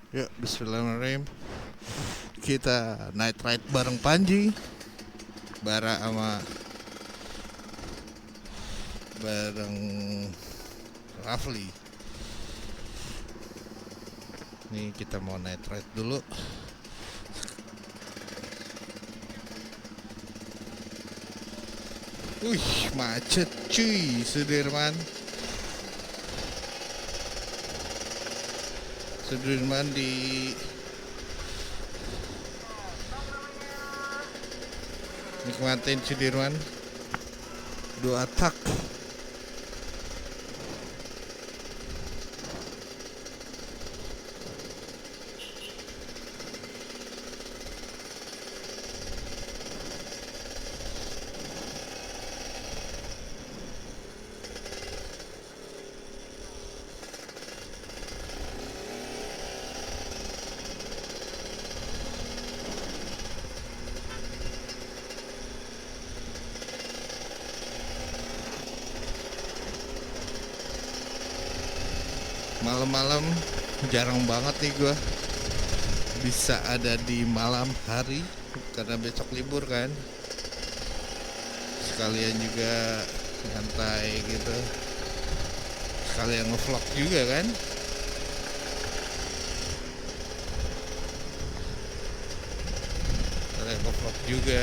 Ya, bismillahirrahmanirrahim. Kita night ride bareng Panji, Bara sama bareng Rafli. Nih kita mau night ride dulu. Wih, macet cuy, Sudirman. Sudirman di nikmatin Sudirman. Dua tak. Malam-malam jarang banget nih gue bisa ada di malam hari karena besok libur kan. Sekalian juga nyantai gitu, sekalian ngevlog juga kan. Sekalian ngevlog juga,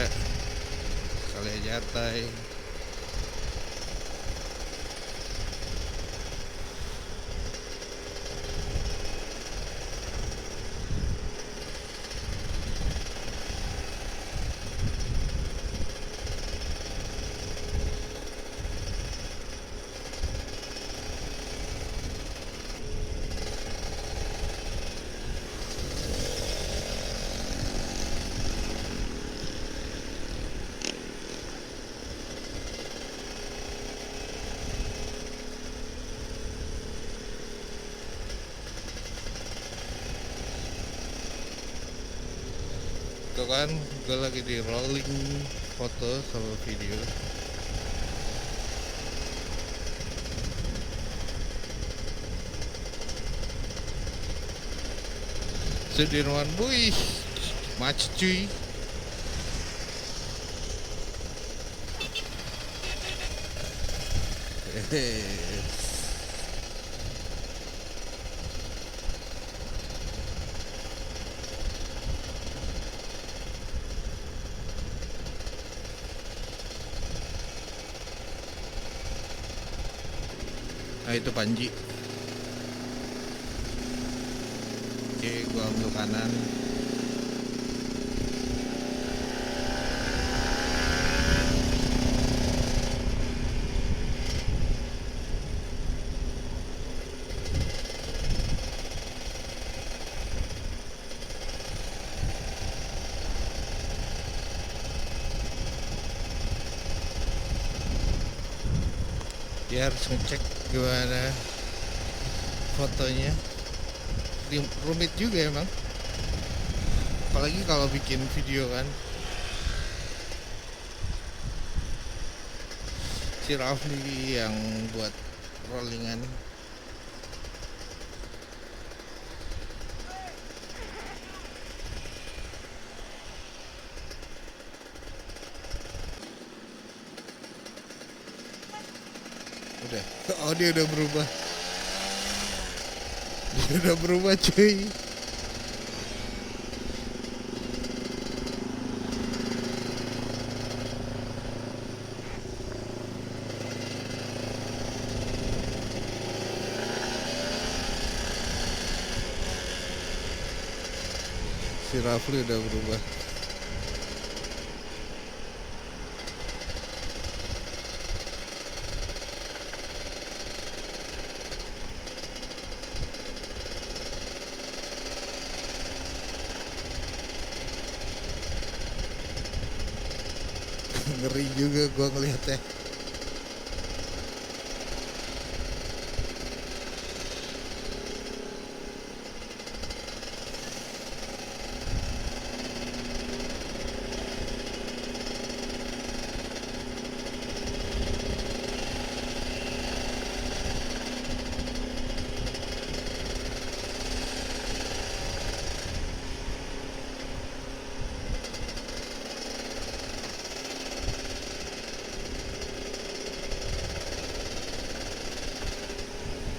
sekalian nyantai. Itu kan gue lagi di rolling foto sama video. Sudirman, wih, macet cuy. Nah itu Panji. Oke, gua ambil kanan. Dia harus ngecek gimana fotonya. Rumit juga emang, apalagi kalau bikin video kan. Si Rafli yang buat rollingan. Udah, oh dia udah berubah. Dia udah berubah cuy. Si Rafli udah berubah. Ngeri juga gua ngeliatnya.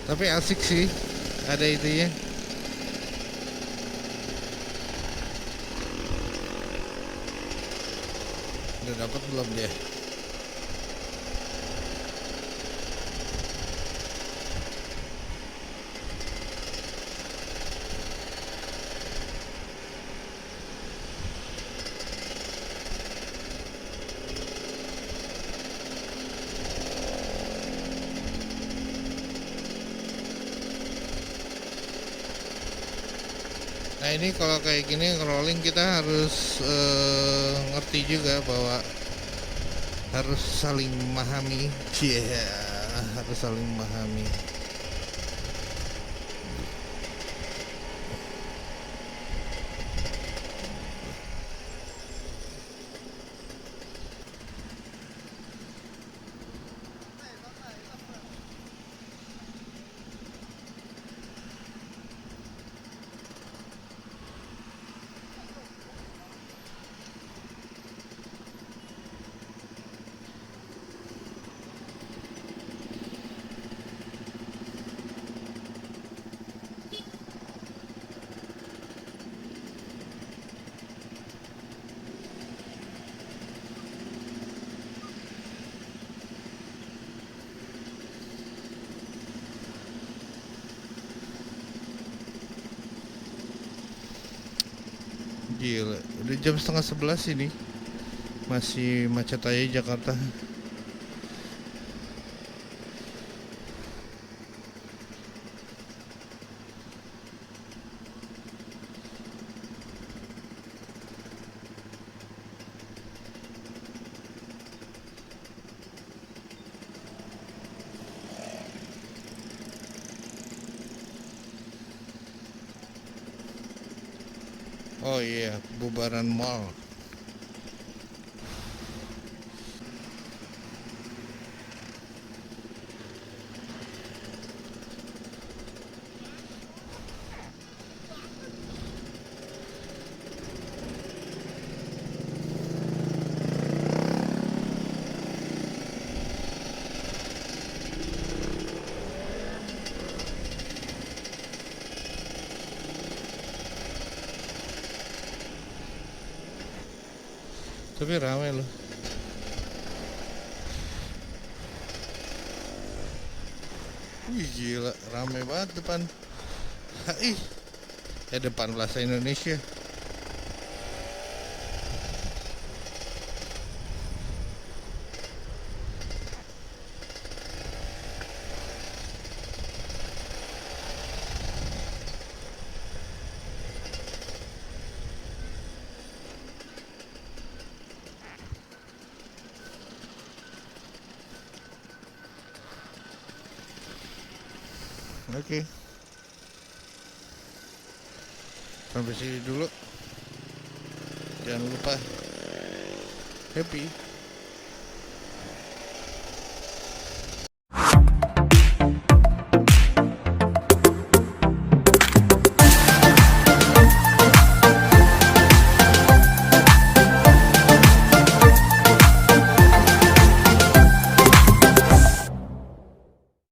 Tapi asik sih, ada itunya. Udah dapat belum dia? Nah ini kalau kayak gini rolling kita harus ngerti juga bahwa harus saling memahami. Harus saling memahami. Gila, udah jam 10:30 ini. Masih macet aja Jakarta. Oh iya, bubaran mall. Tapi ramai loh. Wih gila, ramai banget depan HI. Depan Plaza Indonesia. Oke. Sampai sini dulu. Jangan lupa happy